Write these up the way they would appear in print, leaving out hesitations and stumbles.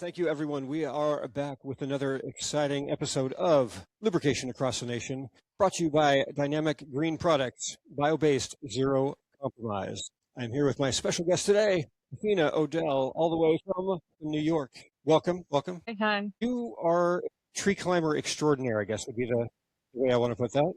Thank you, everyone. We are back with another exciting episode of Lubrication Across the Nation, brought to you by Dynamic Green Products, bio-based, zero compromise. I'm here with my special guest today, Athena O'Dell, all the way from New York. Welcome, welcome. Hey, hon. You are tree climber extraordinaire, I guess would be the way I want to put that.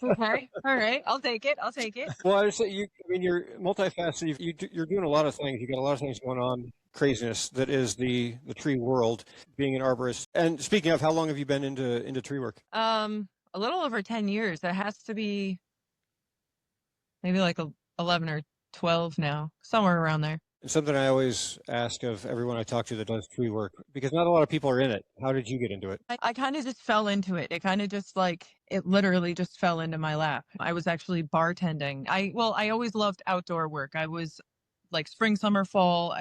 Okay. All right. I'll take it. I'll take it. Well, I would say you're multifaceted. You're doing a lot of things. You got a lot of things going on. Craziness that is the tree world, being an arborist. And speaking of, how long have you been into tree work? A little over 10 years. That has to be maybe like 11 or 12 now, somewhere around there. It's something I always ask of everyone I talk to that does tree work, because not a lot of people are in it. How did you get into it? I kind of just fell into it. It kind of just it literally just fell into my lap. I was actually bartending. I always loved outdoor work. I was like spring, summer, fall.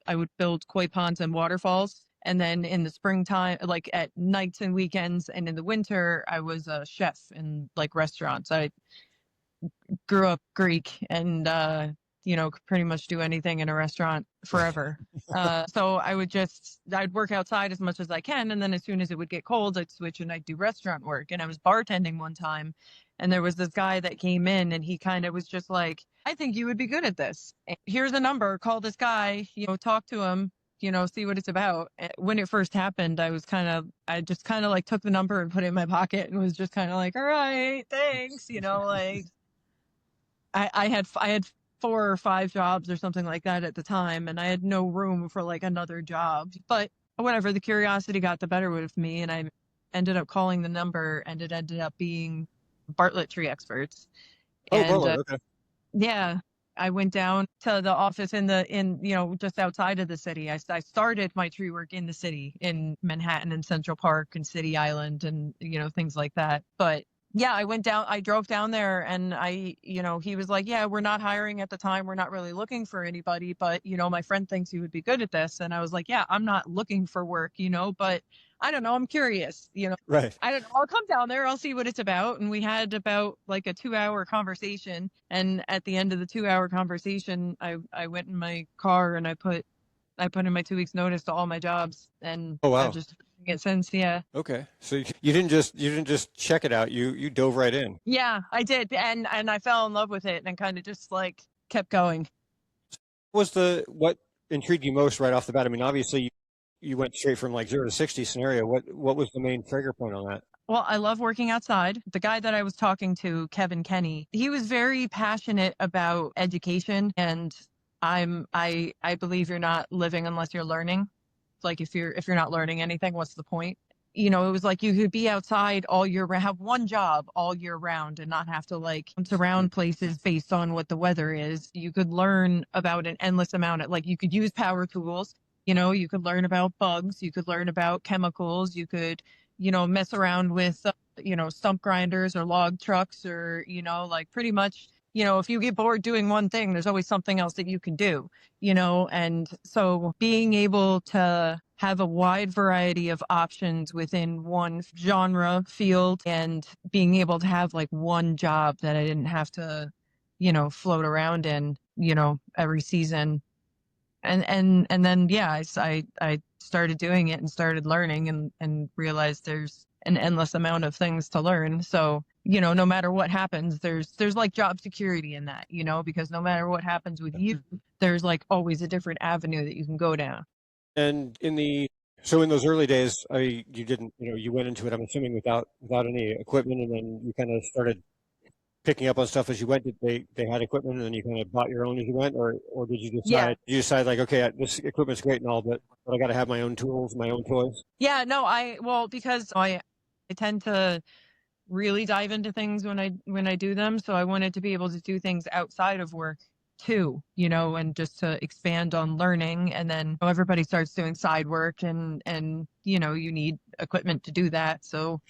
I would build koi ponds and waterfalls. And then in the springtime, like at nights and weekends, and in the winter, I was a chef in like restaurants. I grew up Greek and, could pretty much do anything in a restaurant forever. So I'd work outside as much as I can. And then as soon as it would get cold, I'd switch and I'd do restaurant work. And I was bartending one time, and there was this guy that came in, and he kind of was just like, I think you would be good at this. Here's a number, call this guy, talk to him, see what it's about. When it first happened, I just kind of like took the number and put it in my pocket and was just kind of like, all right, thanks. Like I had 4 or 5 jobs or something like that at the time, and I had no room for like another job, but whatever, the curiosity got the better of me, and I ended up calling the number, and it ended up being Bartlett Tree Experts. Oh, And Bartlett, okay. yeah, I went down to the office just outside of the city. I started my tree work in the city, in Manhattan and Central Park and City Island and, things like that. But yeah, I drove down there, and he was like, yeah, we're not hiring at the time. We're not really looking for anybody, but, my friend thinks you would be good at this. And I was like, yeah, I'm not looking for work, but I don't know. I'm curious, Right. I don't know. I'll come down there. I'll see what it's about. And we had about like a 2-hour conversation. And at the end of the 2-hour conversation, I went in my car and I put in my 2 weeks notice to all my jobs. And Oh, wow. I've just been it since. Yeah. Okay. So you didn't just check it out. You dove right in. Yeah, I did. And I fell in love with it and kind of just like kept going. What intrigued you most right off the bat? I mean, obviously you went straight from like 0 to 60 scenario. What was the main trigger point on that? Well, I love working outside. The guy that I was talking to, Kevin Kenny, he was very passionate about education, and I believe you're not living unless you're learning. Like if you're not learning anything, what's the point? It was like you could be outside all year round, have one job all year round, and not have to like bounce around places based on what the weather is. You could learn about an endless amount of, like, you could use power tools. You could learn about bugs, you could learn about chemicals, you could, mess around with, stump grinders or log trucks, or, like pretty much, if you get bored doing one thing, there's always something else that you can do, and so being able to have a wide variety of options within one genre field, and being able to have like one job that I didn't have to, float around in, every season. And then, yeah, I started doing it and started learning, and realized there's an endless amount of things to learn. So, no matter what happens, there's like job security in that, because no matter what happens with you, there's like always a different avenue that you can go down. And in those early days, you went into it, I'm assuming, without any equipment, and then you kind of started picking up on stuff as you went. Did they had equipment, and then you kind of bought your own as you went, or did you Yeah. decide like, okay, this equipment's great and all, but I got to have my own tools, my own toys? Yeah, no, because I tend to really dive into things when I do them. So I wanted to be able to do things outside of work too, and just to expand on learning. And then everybody starts doing side work, and you need equipment to do that. So,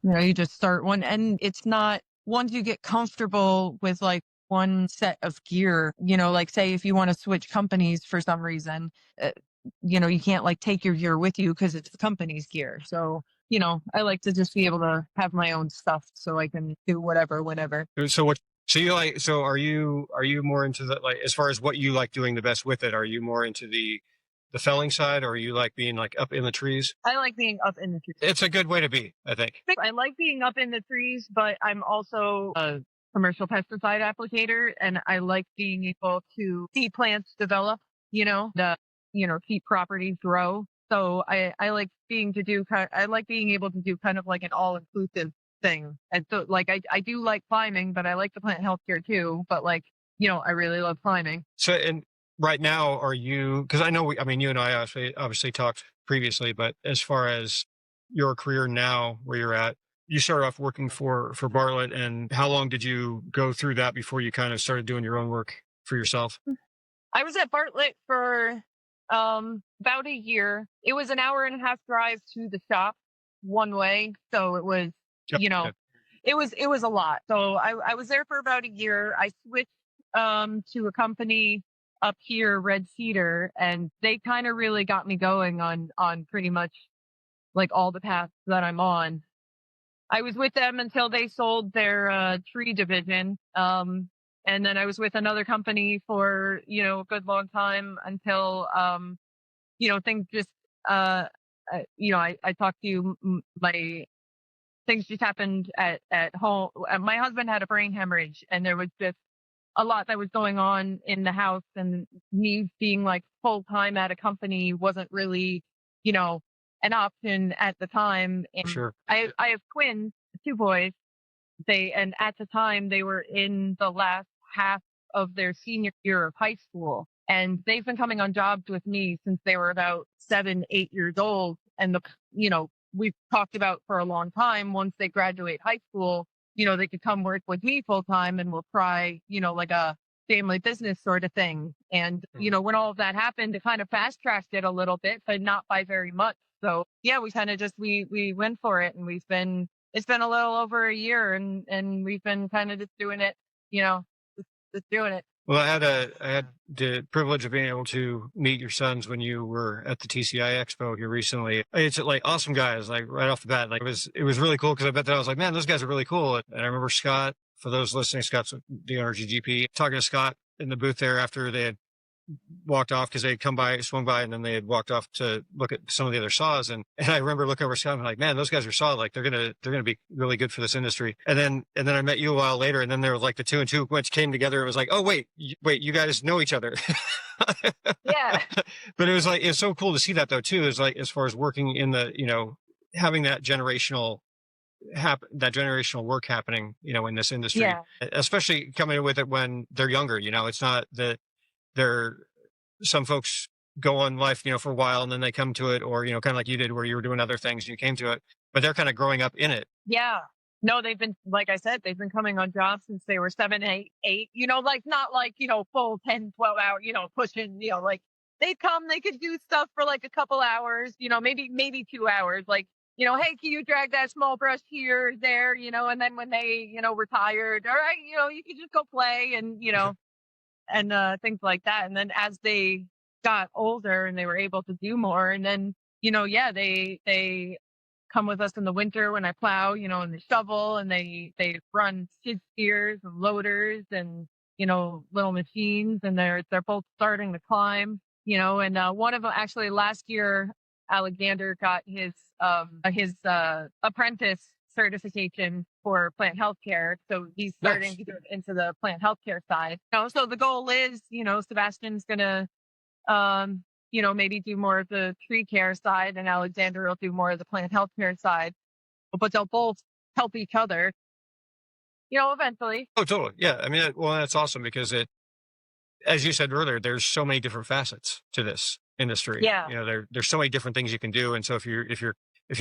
you just start one, and it's not, once you get comfortable with like one set of gear, like say if you want to switch companies for some reason, you can't like take your gear with you because it's the company's gear. So, I like to just be able to have my own stuff so I can do whatever, whenever. So are you more into the, like, as far as what you like doing the best with it, are you more into the the felling side, or you like being like up in the trees? I like being up in the trees. It's a good way to be, I think. I like being up in the trees, but I'm also a commercial pesticide applicator, and I like being able to see plants develop, keep properties grow. So I like I like being able to do kind of like an all inclusive thing. And so like I do like climbing, but I like the plant healthcare too. But like, I really love climbing. So, and right now, are you, because I know, I mean, you and I obviously talked previously, but as far as your career now, where you're at, you started off working for Bartlett, and how long did you go through that before you kind of started doing your own work for yourself? I was at Bartlett for about a year. It was an hour and a half drive to the shop one way, so it was Yep. Yep. it was a lot. So I was there for about a year. I switched to a company up here, Red Cedar, and they kind of really got me going on pretty much like all the paths that I'm on. I was with them until they sold their tree division. And then I was with another company for, a good long time until, things just, I talked to you, my things just happened at home. My husband had a brain hemorrhage, and there was just a lot that was going on in the house, and me being like full time at a company wasn't really, an option at the time. And Sure. I have twins, two boys. And at the time they were in the last half of their senior year of high school, and they've been coming on jobs with me since they were about 7, 8 years old. And we've talked about for a long time, once they graduate high school, they could come work with me full time, and we'll try, like a family business sort of thing. And, when all of that happened, it kind of fast tracked it a little bit, but not by very much. So yeah, we kind of just, we went for it, and it's been a little over a year, and we've been kind of just doing it, just doing it. Well, I had the privilege of being able to meet your sons when you were at the TCI Expo here recently. It's like awesome guys, like right off the bat. Like it was really cool, because I bet that I was like, man, those guys are really cool. And I remember Scott, for those listening, Scott's the owner of GGP, talking to Scott in the booth there after they had walked off, because they had swung by, and then they had walked off to look at some of the other saws. And I remember looking over Scott and like, man, those guys are solid. Like they're going to be really good for this industry. And then I met you a while later, and then there was like the 2 and 2 which came together. It was like, oh, wait, you guys know each other. Yeah. But it's so cool to see that though, too, is like, as far as working in the, having that generational work happening, in this industry, especially coming with it when they're younger. It's not that some folks go on life, for a while, and then they come to it, or, kind of like you did, where you were doing other things and you came to it, but they're kind of growing up in it. Yeah. No, they've been, like I said, they've been coming on jobs since they were 7, 8, like not like, full 10, 12 hour, pushing, like they'd come, they could do stuff for like a couple hours, maybe 2 hours, like, hey, can you drag that small brush here, there, and then when they, retired, all right, you can just go play, and, and things like that. And then as they got older and they were able to do more, and then, they come with us in the winter when I plow, and they shovel, and they run skid steers and loaders and, little machines, and they're both starting to climb, and one of them, actually last year, Alexander got his apprentice certification for plant healthcare. So he's starting to get into the plant healthcare side. So the goal is, Sebastian's gonna, maybe do more of the tree care side, and Alexander will do more of the plant healthcare side. But they'll both help each other, eventually. Oh, totally. Yeah. I mean, well, that's awesome, because as you said earlier, there's so many different facets to this industry. Yeah. There's so many different things you can do. And so if you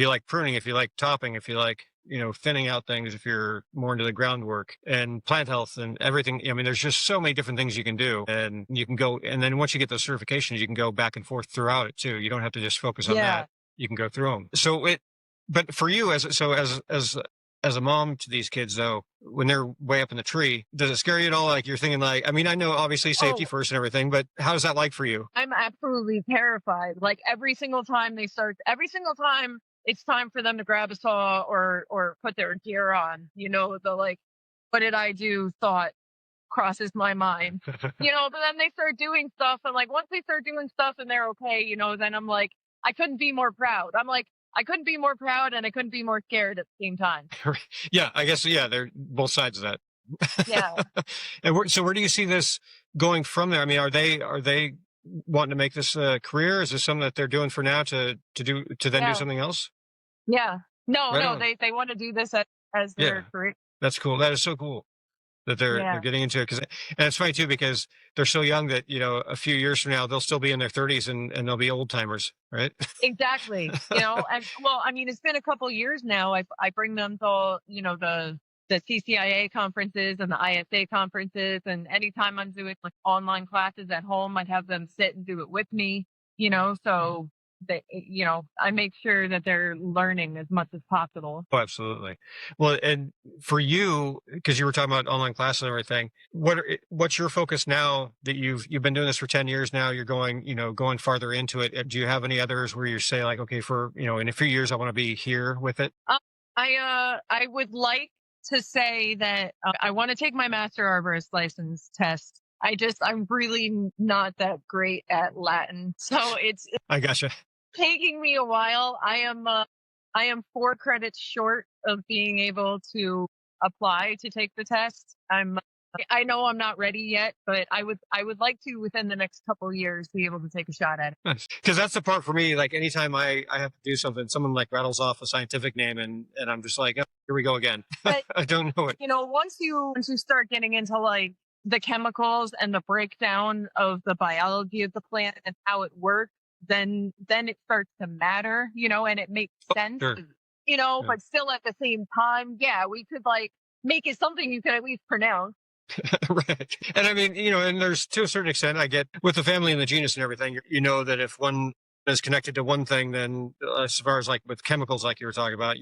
like pruning, if you like topping, if you like, thinning out things, if you're more into the groundwork and plant health and everything, I mean, there's just so many different things you can do, and you can go, and then once you get those certifications, you can go back and forth throughout it too. You don't have to just focus on that. You can go through them. But for you, as a mom to these kids though, when they're way up in the tree, does it scare you at all? Like, you're thinking like, I mean, I know obviously safety first and everything, but how's that like for you? I'm absolutely terrified. Like every single time it's time for them to grab a saw or put their gear on, the like, what did I do thought, crosses my mind, but then they start doing stuff. And like, once they start doing stuff and they're okay, then I'm like, I couldn't be more proud. I'm like, I couldn't be more proud and I couldn't be more scared at the same time. Yeah, I guess, yeah, they're both sides of that. Yeah. And so where do you see this going from there? I mean, are they wanting to make this a career? Is this something that they're doing for now to then do something else? Yeah. No, Right no, on. they want to do this as Yeah, their career. that's cool. That is so cool that they're Yeah. getting into it. And it's funny too, because they're so young that, a few years from now, they'll still be in their 30s and they'll be old timers, right? Exactly. And well, I mean, it's been a couple years now. I bring them to, the CCIA conferences and the ISA conferences. And anytime I'm doing like online classes at home, I'd have them sit and do it with me, so they, I make sure that they're learning as much as possible. Oh, absolutely. Well, and for you, because you were talking about online classes and everything, what's your focus now that you've been doing this for 10 years now? You're going farther into it. Do you have any others where you say like, okay, for, in a few years, I want to be here with it? I would like to say that I want to take my master arborist license test. I'm really not that great at Latin. So it's I gotcha. taking me a while. I am 4 credits short of being able to apply to take the test. I know I'm not ready yet, but I would like to within the next couple of years be able to take a shot at it. Nice. Because that's the part for me, like anytime I have to do something, someone like rattles off a scientific name and I'm just like, oh, here we go again. But, I don't know it. Once you start getting into like the chemicals and the breakdown of the biology of the plant and how it works, then it starts to matter, and it makes sense, Sure. Yeah. But still at the same time, yeah, we could like make it something you could at least pronounce. Right. And I mean, and there's to a certain extent, I get with the family and the genus and everything, that if one is connected to one thing, then as far as like with chemicals, like you were talking about,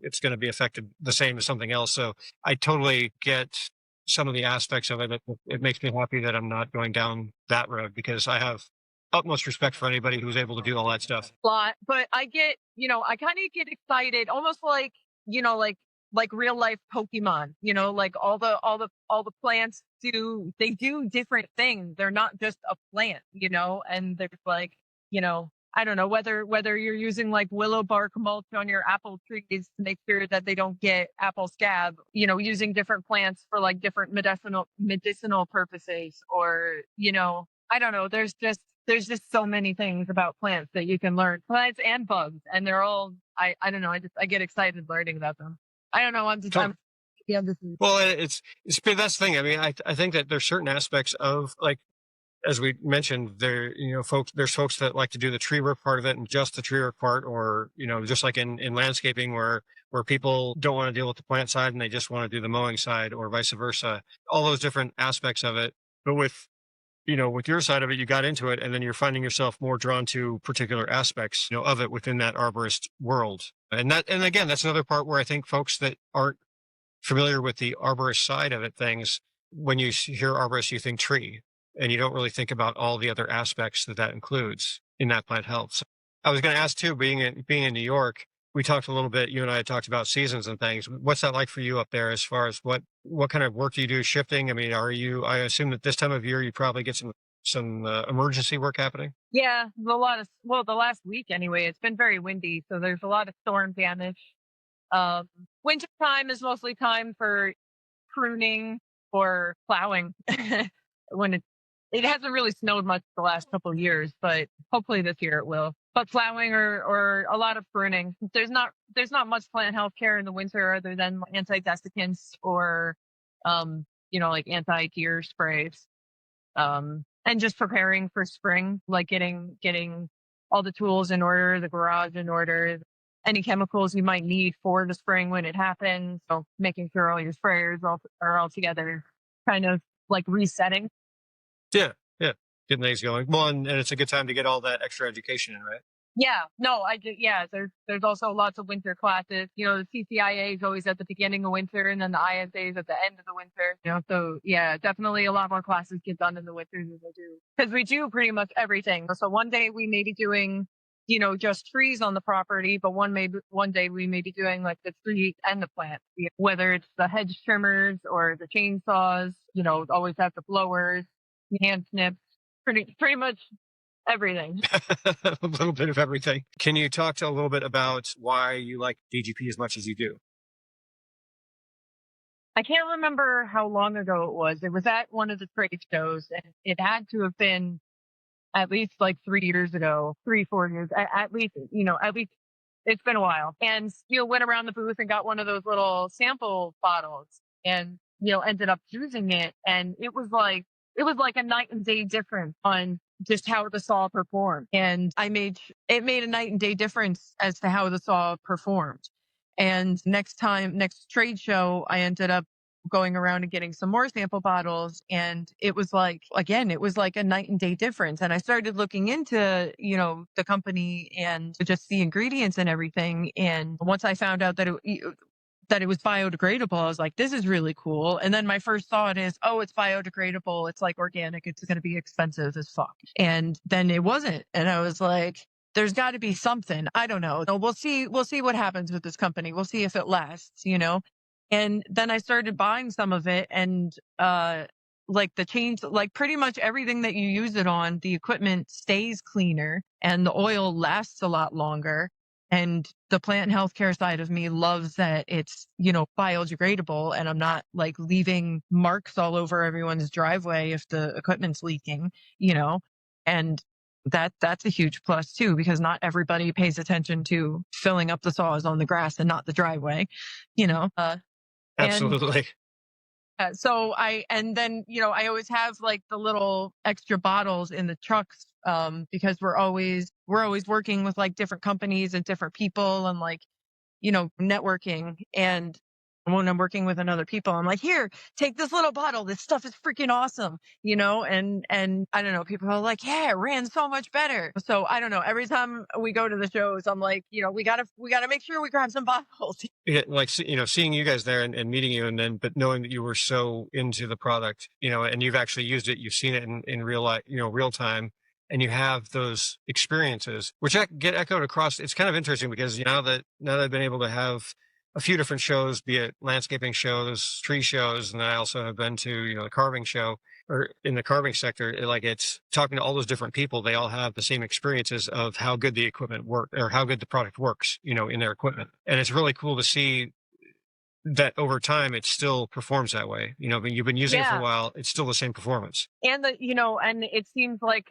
it's going to be affected the same as something else. So I totally get some of the aspects of it. It makes me happy that I'm not going down that road because I have utmost respect for anybody who's able to do all that stuff. But I get, I kind of get excited, almost like, like real life Pokemon, like all the plants do different things. They're not just a plant, and there's like, I don't know whether you're using like willow bark mulch on your apple trees to make sure that they don't get apple scab, using different plants for like different medicinal purposes, or, I don't know. There's just so many things about plants that you can learn, plants and bugs, and they're all, I don't know. I get excited learning about them. I don't know. Well, it's that's the thing. I mean, I think that there's certain aspects of like, as we mentioned, there's folks that like to do the tree work part of it and just the tree work part, or, just like in landscaping where people don't want to deal with the plant side and they just want to do the mowing side, or vice versa, all those different aspects of it. But with your side of it, you got into it and then you're finding yourself more drawn to particular aspects, of it within that arborist world. And again, that's another part where I think folks that aren't familiar with the arborist side of it, things, when you hear arborist, you think tree, and you don't really think about all the other aspects that includes in that plant health. So I was going to ask too, being in New York, we talked a little bit, you and I talked about seasons and things. What's that like for you up there as far as what kind of work do you do shifting? I mean, I assume that this time of year, you probably get some emergency work happening? Yeah, the last week anyway, it's been very windy. So there's a lot of storm damage. Winter time is mostly time for pruning or plowing when it hasn't really snowed much the last couple of years, but hopefully this year it will. But plowing or a lot of pruning. There's not much plant health care in the winter other than anti-desiccants or, like anti-deer sprays. And just preparing for spring, like getting all the tools in order, the garage in order, any chemicals you might need for the spring when it happens. So making sure all your sprayers are all together, kind of like resetting. Yeah. Getting things going. Well, and it's a good time to get all that extra education in, right? Yeah, no, yeah, there's also lots of winter classes. The CCIA is always at the beginning of winter and then the ISA is at the end of the winter. So yeah, definitely a lot more classes get done in the winters than they do. Because we do pretty much everything. So one day we may be doing just trees on the property, but one day we may be doing like the tree and the plant, whether it's the hedge trimmers or the chainsaws, always have the blowers, hand snips, pretty much everything. A little bit of everything. Can you talk to a little bit about why you like DGP as much as you do? I can't remember how long ago it was. It was at one of the trade shows, and it had to have been at least like 3 years ago, 3, 4 years, at least it's been a while. And, went around the booth and got one of those little sample bottles and, ended up using it. And it was like a night and day difference on just how the saw performed. And it made a night and day difference as to how the saw performed. And next trade show, I ended up going around and getting some more sample bottles. And it was like a night and day difference. And I started looking into, the company and just the ingredients and everything. And once I found out that it was biodegradable, I was like, this is really cool. And then my first thought is, oh, it's biodegradable. It's like organic. It's going to be expensive as fuck. And then it wasn't. And I was like, there's got to be something. I don't know. We'll see what happens with this company. We'll see if it lasts, And then I started buying some of it, and like the chains, like pretty much everything that you use it on, the equipment stays cleaner and the oil lasts a lot longer. And the plant and healthcare side of me loves that it's, biodegradable, and I'm not like leaving marks all over everyone's driveway if the equipment's leaking, and that's a huge plus too, because not everybody pays attention to filling up the saws on the grass and not the driveway, Absolutely. And then, I always have like the little extra bottles in the trucks, because we're always working with like different companies and different people and like, networking. And when I'm working with another people, I'm like, here, take this little bottle. This stuff is freaking awesome, and I don't know, people are like, yeah, it ran so much better. So I don't know. Every time we go to the shows, I'm like, we gotta make sure we grab some bottles. Yeah, like, seeing you guys there and meeting you, but knowing that you were so into the product, and you've actually used it, you've seen it in real life, real time, and you have those experiences, which get echoed across. It's kind of interesting because now that I've been able to have a few different shows, be it landscaping shows, tree shows, and I also have been to, the carving show, or in the carving sector, it's talking to all those different people. They all have the same experiences of how good the equipment works, or how good the product works, in their equipment. And it's really cool to see that over time it still performs that way. But you've been using it for a while, it's still the same performance. And and it seems like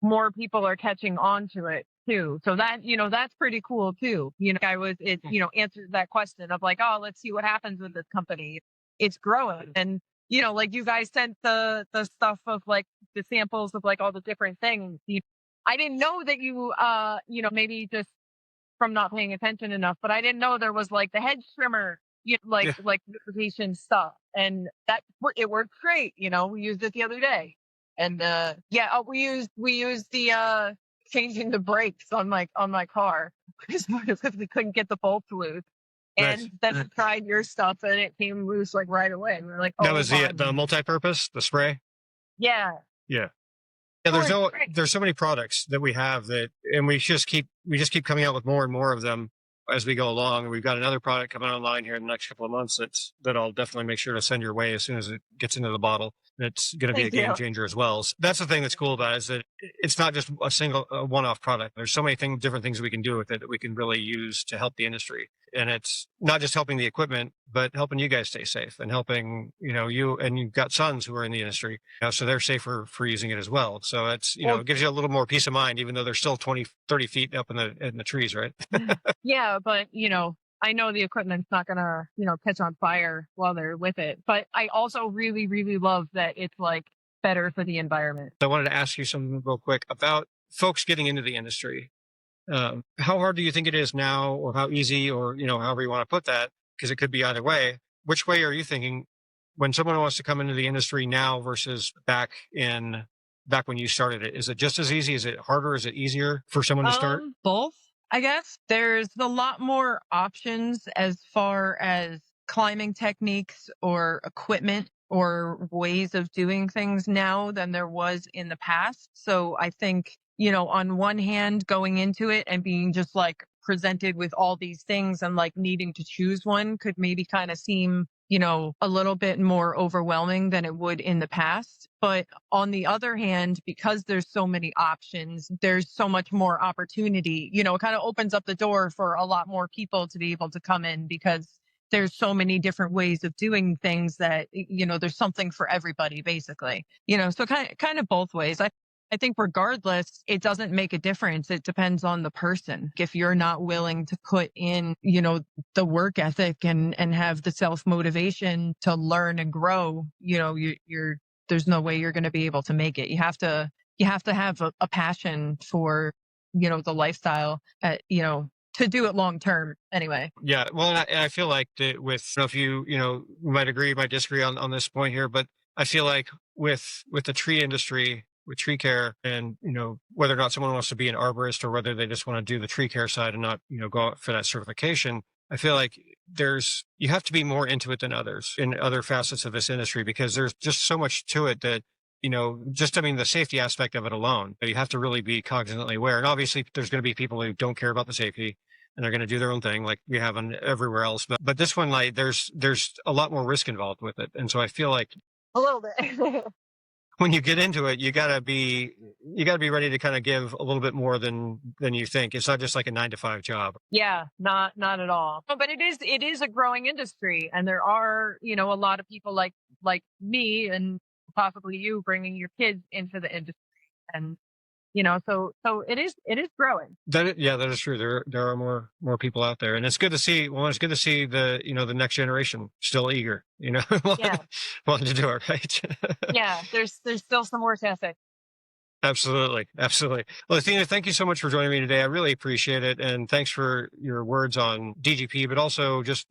more people are catching on to it too. So that, that's pretty cool too. Answered that question of like, oh, let's see what happens with this company. It's growing. And, like you guys sent the stuff of like the samples of like all the different things. I didn't know that you, maybe just from not paying attention enough, but I didn't know there was like the hedge trimmer, like lubrication stuff. And it worked great. We used it the other day. And we used the changing the brakes on my car because we couldn't get the bolts loose. And then we tried your stuff and it came loose like right away. And we were like, oh, that was the multi-purpose, the spray. Yeah. Yeah. Yeah. There's so many products that we have and we just keep coming out with more and more of them as we go along. And we've got another product coming online here in the next couple of months that I'll definitely make sure to send your way as soon as it gets into the bottle. It's going to be a game changer as well. So that's the thing that's cool about it, is that it's not just a single one-off product. There's so many different things we can do with it that we can really use to help the industry. And it's not just helping the equipment, but helping you guys stay safe and helping, you, and you've got sons who are in the industry, so they're safer for using it as well. So it's, it gives you a little more peace of mind, even though they're still 20, 30 feet up in the trees, right? Yeah, but I know the equipment's not gonna, catch on fire while they're with it. But I also really, really love that it's like better for the environment. I wanted to ask you something real quick about folks getting into the industry. How hard do you think it is now, or how easy, or, however you want to put that, because it could be either way. Which way are you thinking when someone wants to come into the industry now versus back when you started it? Is it just as easy? Is it harder? Is it easier for someone to start? Both, I guess. There's a lot more options as far as climbing techniques or equipment or ways of doing things now than there was in the past. So I think, on one hand, going into it and being just like presented with all these things and like needing to choose one could maybe kind of seem, a little bit more overwhelming than it would in the past. But on the other hand, because there's so many options, there's so much more opportunity, it kind of opens up the door for a lot more people to be able to come in, because there's so many different ways of doing things that, there's something for everybody, basically, so kind of both ways. I think regardless, it doesn't make a difference. It depends on the person. If you're not willing to put in, the work ethic and have the self motivation to learn and grow, there's no way you're going to be able to make it. You have to have a passion for, the lifestyle, to do it long term anyway. Yeah. Well, and I feel like that with, if you, might agree, might disagree on this point here, but I feel like with the tree industry, with tree care, and, whether or not someone wants to be an arborist or whether they just want to do the tree care side and not, go out for that certification, I feel like you have to be more into it than others in other facets of this industry, because there's just so much to it that, the safety aspect of it alone, you have to really be cognizantly aware. And obviously there's going to be people who don't care about the safety and they're going to do their own thing like we have on everywhere else. But this one, like there's a lot more risk involved with it. And so I feel like a little bit. When you get into it, you gotta be ready to kind of give a little bit more than you think. It's not just like a 9-to-5 job. Yeah, not at all. But it is a growing industry, and there are, a lot of people like me and possibly you bringing your kids into the industry, and so it is growing. That is true. There are more people out there, and it's good to see. Well, it's good to see the next generation still eager, wanting to do it, right? Yeah, there's still some work ethic. Absolutely. Well, Athena, thank you so much for joining me today. I really appreciate it, and thanks for your words on DGP, but also just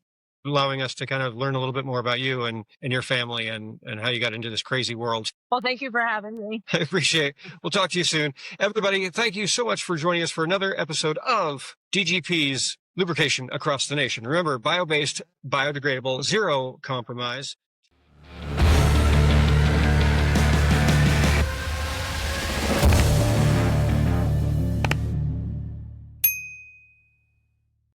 allowing us to kind of learn a little bit more about you and your family and how you got into this crazy world. Well, thank you for having me. I appreciate it. We'll talk to you soon. Everybody, thank you so much for joining us for another episode of DGP's Lubrication Across the Nation. Remember, bio-based, biodegradable, zero compromise.